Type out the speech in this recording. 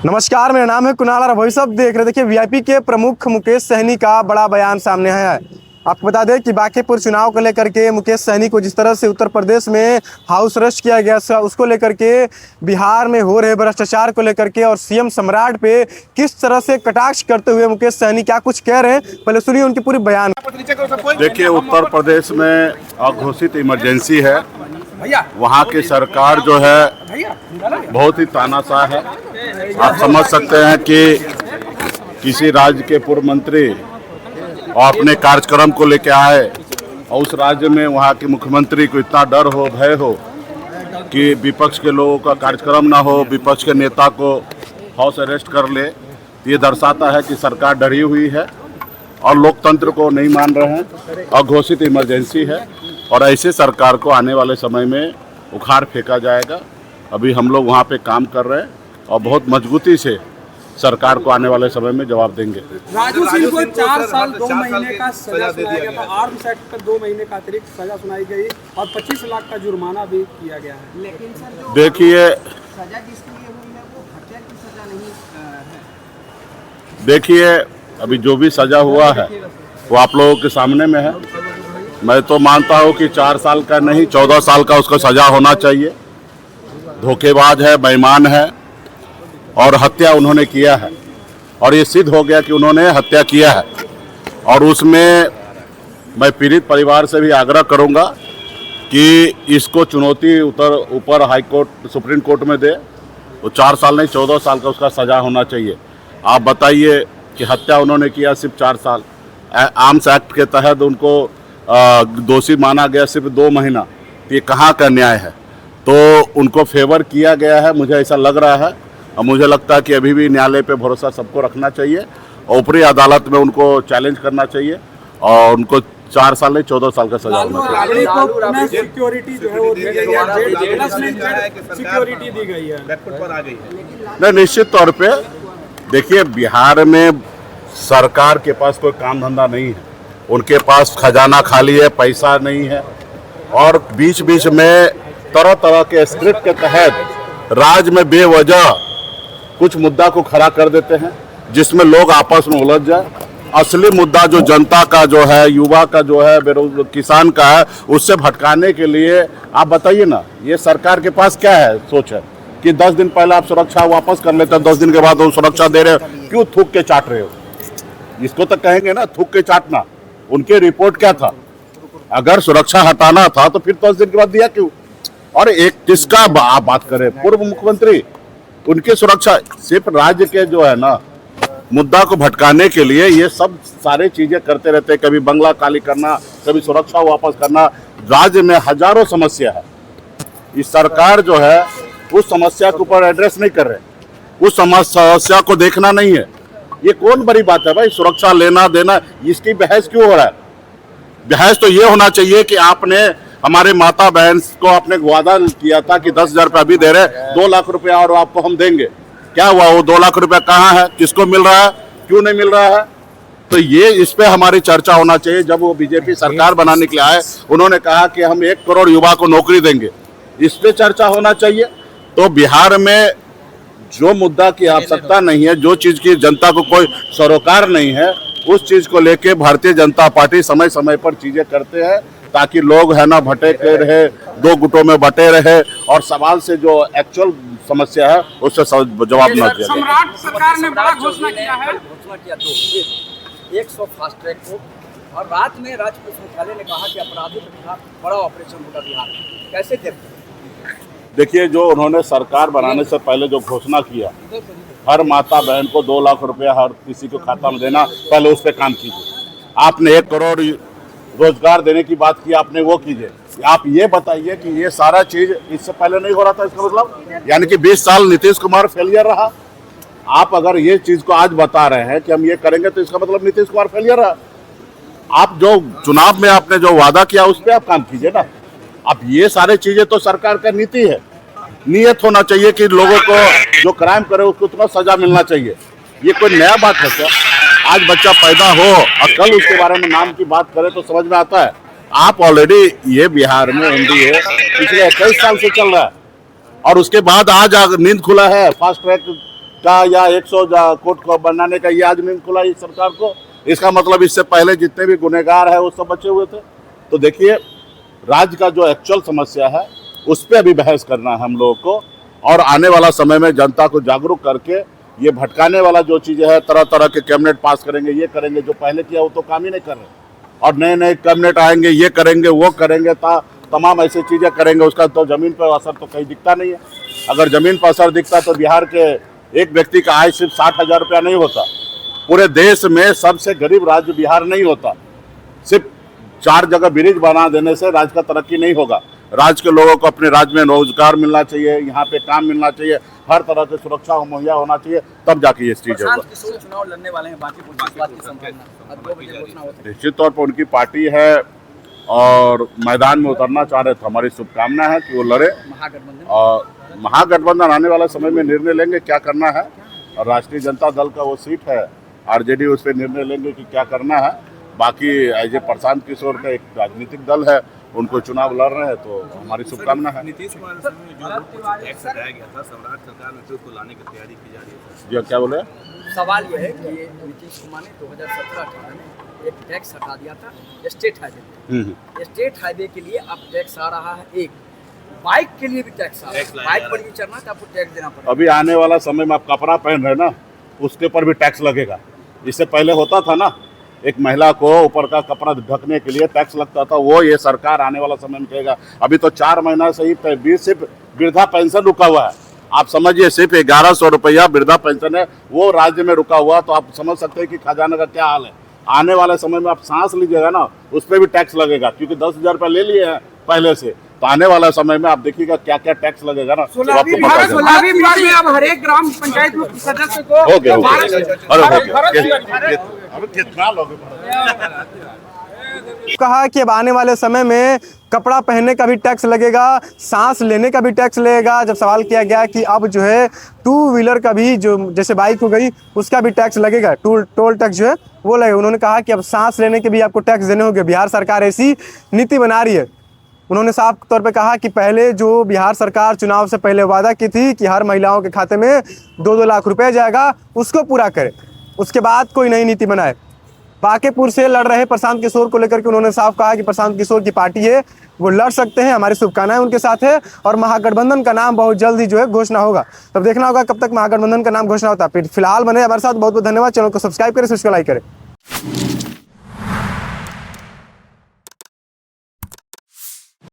नमस्कार, मेरा नाम है कुणाल और भाई साहब देख रहे देखिए वीआईपी के प्रमुख मुकेश सहनी का बड़ा बयान सामने आया है। आपको बता दें कि बांकीपुर चुनाव को लेकर के मुकेश सहनी को जिस तरह से उत्तर प्रदेश में हाउस अरेस्ट किया गया उसको लेकर के बिहार में हो रहे भ्रष्टाचार को लेकर के और सीएम सम्राट पे किस तरह से कटाक्ष करते हुए मुकेश सहनी क्या कुछ कह रहे हैं, पहले सुनिए उनकी पूरी बयान। देखिए, उत्तर प्रदेश में अघोषित इमरजेंसी है। वहाँ की सरकार जो है बहुत ही तानाशाह है। आप समझ सकते हैं कि किसी राज्य के पूर्व मंत्री और अपने कार्यक्रम को लेकर आए और उस राज्य में वहाँ के मुख्यमंत्री को इतना डर हो, भय हो कि विपक्ष के लोगों का कार्यक्रम ना हो, विपक्ष के नेता को हाउस अरेस्ट कर ले। ये दर्शाता है कि सरकार डरी हुई है और लोकतंत्र को नहीं मान रहे हैं। अघोषित इमरजेंसी है और ऐसे सरकार को आने वाले समय में उखाड़ फेंका जाएगा। अभी हम लोग वहाँ पे काम कर रहे हैं और बहुत मजबूती से सरकार को आने वाले समय में जवाब देंगे। राजू सिंह को 4 साल 2 महीने का सजा सुनाया गया था। आर्म्स एक्ट पर 2 महीने का अतिरिक्त सजा सुनाई गई और 25 लाख का जुर्माना भी किया गया है। लेकिन सर जो देखिए सजा जिसके लिए हुई है वो हत्या की सजा नहीं है। देखिए, अभी जो भी सजा हुआ है वो आप लोगों के सामने में है। मैं तो मानता हूँ कि 4 साल का नहीं 14 साल का उसको सजा होना चाहिए। धोखेबाज है, बेईमान है और हत्या उन्होंने किया है और ये सिद्ध हो गया कि उन्होंने हत्या किया है। और उसमें मैं पीड़ित परिवार से भी आग्रह करूंगा कि इसको चुनौती ऊपर हाई कोर्ट सुप्रीम कोर्ट में दे। वो 4 साल नहीं 14 साल का उसका सजा होना चाहिए। आप बताइए कि हत्या उन्होंने किया सिर्फ 4 साल। आर्म्स एक्ट के तहत उनको दोषी माना गया सिर्फ 2 महीना। तो ये कहाँ का न्याय है? तो उनको फेवर किया गया है, मुझे ऐसा लग रहा है। और मुझे लगता है कि अभी भी न्यायालय पे भरोसा सबको रखना चाहिए और ऊपरी अदालत में उनको चैलेंज करना चाहिए और उनको 4 साल नहीं 14 साल का सजा होना चाहिए। सिक्योरिटी जो है वो दी गई है, सिक्योरिटी दी गई है। नहीं, निश्चित तौर पे देखिए, बिहार में सरकार के पास कोई काम धंधा नहीं है। उनके पास खजाना खाली है, पैसा नहीं है और बीच बीच में तरह तरह के स्क्रिप्ट के तहत राज्य में बेवजह कुछ मुद्दा को खड़ा कर देते हैं जिसमें लोग आपस में उलझ जाए। असली मुद्दा जो जनता का जो है, युवा का जो है, किसान का है, उससे भटकाने के लिए आप बताइए ना, ये सरकार के पास क्या है सोच है कि 10 दिन पहले आप सुरक्षा वापस कर लेते हैं, 10 दिन के बाद वो सुरक्षा दे रहे हो, क्यों थूक के चाट रहे हो? इसको तो कहेंगे ना, थूक के चाटना। उनकी रिपोर्ट क्या था? अगर सुरक्षा हटाना था तो फिर 10 दिन के बाद दिया क्यों? और एक किसका आप बात करें, पूर्व मुख्यमंत्री, उनकी सुरक्षा सिर्फ राज्य के जो है ना मुद्दा को भटकाने के लिए ये सब सारे चीजें करते रहते। कभी बंगला खाली करना, कभी सुरक्षा वापस करना। राज्य में हजारों समस्या है। इस सरकार जो है उस समस्या के ऊपर एड्रेस नहीं कर रहे, उस समस्या को देखना नहीं है। ये कौन बड़ी बात है भाई? सुरक्षा लेना देना, इसकी बहस क्यों हो रहा है? बहस तो ये होना चाहिए कि आपने हमारे माता बहन को आपने वादा किया था कि 10,000 रुपया अभी दे रहे, 2 लाख रुपया और आपको हम देंगे। क्या हुआ? वो 2 लाख रुपया कहाँ है? किसको मिल रहा है? क्यों नहीं मिल रहा है? तो ये इस पे हमारी चर्चा होना चाहिए। जब वो बीजेपी सरकार बनाने के लिए आए, उन्होंने कहा कि हम 1 करोड़ युवा को नौकरी देंगे। इस पे चर्चा होना चाहिए। तो बिहार में जो मुद्दा की आवश्यकता नहीं है, जो चीज की जनता को कोई सरोकार नहीं है, उस चीज को लेके भारतीय जनता पार्टी समय समय पर चीजें करते हैं ताकि लोग है ना भटके रहे, 2 गुटों में बटे रहे और सवाल से जो एक्चुअल समस्या है उससे जवाब न दिया। सम्राट सरकार ने बड़ा घोषणा किया है, 100 फास्ट ट्रैक को, और रात में राज्य पुलिस मुख्यालय ने कहा कि अपराधियों के खिलाफ बड़ा ऑपरेशन होगा बिहार। कैसे देखते हैं? देखिए, जो उन्होंने सरकार बनाने से पहले जो घोषणा किया, हर माता बहन को 2 लाख रुपया हर किसी को खाता में देना, पहले उस पर काम कीजिए। आपने 1 करोड़ रोजगार देने की बात की, आपने वो कीजिए। आप ये बताइए कि ये सारा चीज इससे पहले नहीं हो रहा था। इसका मतलब यानी कि 20 साल नीतीश कुमार फेलियर रहा। आप अगर ये चीज को आज बता रहे हैं कि हम ये करेंगे तो इसका मतलब नीतीश कुमार फेलियर रहा। आप जो चुनाव में आपने जो वादा किया उस पर आप काम कीजिए ना। अब ये सारे चीजें तो सरकार का नीति है। नियत होना चाहिए कि लोगों को जो क्राइम करे उसको तुरंत सजा मिलना चाहिए। ये कोई नया बात है क्या? आज बच्चा पैदा हो और कल उसके बारे में नाम की बात करें तो समझ में आता है। आप ऑलरेडी ये बिहार में एनडीए पिछले 21 साल से चल रहा है और उसके बाद आज नींद खुला है फास्ट ट्रैक का या 100 कोट को बनाने का ये आज नींद खुला इस सरकार को। इसका मतलब इससे पहले जितने भी गुनहगार है वो सब बचे हुए थे। तो देखिए, राज्य का जो एक्चुअल समस्या है उस पर अभी बहस करना है हम लोगों को, और आने वाला समय में जनता को जागरूक करके ये भटकाने वाला जो चीज़ें है, तरह तरह के कैबिनेट पास करेंगे, ये करेंगे, जो पहले किया वो तो काम ही नहीं कर रहे, और नए नए कैबिनेट आएंगे, ये करेंगे वो करेंगे, तमाम ऐसी चीज़ें करेंगे, उसका तो ज़मीन पर असर तो कहीं दिखता नहीं है। अगर ज़मीन पर असर दिखता तो बिहार के एक व्यक्ति का आय सिर्फ 60,000 रुपया नहीं होता, पूरे देश में सबसे गरीब राज्य बिहार नहीं होता। सिर्फ 4 जगह ब्रिज बना देने से राज्य का तरक्की नहीं होगा। राज्य के लोगों को अपने राज्य में रोजगार मिलना चाहिए, यहाँ पे काम मिलना चाहिए, हर तरह की सुरक्षा मुहैया होना चाहिए, तब जाके ये चीज़ होगा। प्रशांत किशोर चुनाव लड़ने वाले हैं, बाकी इस बात की संभावना 2 बजे घोषणा होती है। निश्चित तौर पर उनकी पार्टी है और मैदान में उतरना चाह रहे थे। हमारी शुभकामना है कि वो लड़े, और महागठबंधन आने वाले समय में निर्णय लेंगे क्या करना है, और राष्ट्रीय जनता दल का वो सीट है आरजेडी, उस पर निर्णय लेंगे कि क्या करना है। बाकी एज ए प्रशांत किशोर का एक राजनीतिक दल है, उनको चुनाव लड़ रहे हैं, तो हमारी शुभकामना है। नीतीश कुमार जो टैक्स हटाया गया था, सम्राट सरकार में उसको लाने की तैयारी की जा रही है। जी क्या बोले? सवाल यह है कि नीतीश कुमार ने 2017-18 में एक टैक्स हटा दिया था स्टेट हाईवे। स्टेट हाईवे के लिए अब टैक्स आ रहा है, एक बाइक के लिए भी टैक्स आ रहा है। बाइक पर भी चढ़ना तो आपको टैक्स देना पड़ेगा। अभी आने वाला समय में आप कपड़ा पहन रहे ना, उसके ऊपर भी टैक्स लगेगा। इससे पहले होता था ना, एक महिला को ऊपर का कपड़ा ढकने के लिए टैक्स लगता था, वो ये सरकार आने वाला समय में कहेगा। अभी तो 4 महीना से ही सिर्फ वृद्धा पेंशन रुका हुआ है। आप समझिए, सिर्फ 1100 रुपया वृद्धा पेंशन है, वो राज्य में रुका हुआ। तो आप समझ सकते हैं कि खजाना का क्या हाल है। आने वाले समय में आप सांस लीजिएगा ना, उस पर भी टैक्स लगेगा, क्योंकि 10,000 रुपये ले लिए हैं पहले से। तो आने वाला समय में आप देखिए क्या क्या टैक्स लगेगा ना, तो आपको पता चलेगा। 16वीं विभाग में अब हर एक ग्राम पंचायत सदस्य को हो गया अरे कितना लोग कहा कि अब आने वाले समय में कपड़ा पहनने का भी टैक्स लगेगा, सांस लेने का भी टैक्स लगेगा। जब सवाल किया गया कि अब जो है 2 व्हीलर का भी, जो जैसे बाइक हो गई, उसका भी टैक्स लगेगा, टोल टैक्स जो है वो लगेगा। उन्होंने कहा कि अब सांस लेने के भी आपको टैक्स देने होंगे। बिहार सरकार ऐसी नीति बना रही है। उन्होंने साफ तौर पे कहा कि पहले जो बिहार सरकार चुनाव से पहले वादा की थी कि हर महिलाओं के खाते में 2-2 लाख रुपए जाएगा, उसको पूरा करे, उसके बाद कोई नई नीति बनाए। बांकेपुर से लड़ रहे प्रशांत किशोर को लेकर के उन्होंने साफ कहा कि प्रशांत किशोर की पार्टी है, वो लड़ सकते हैं, हमारी शुभकामनाएं उनके साथ है, और महागठबंधन का नाम बहुत जल्द ही जो है घोषणा होगा। तब देखना होगा कब तक महागठबंधन का नाम घोषणा होता है। फिलहाल बने हमारे साथ। बहुत बहुत धन्यवाद। चैनल को सब्सक्राइब करें, लाइक करें।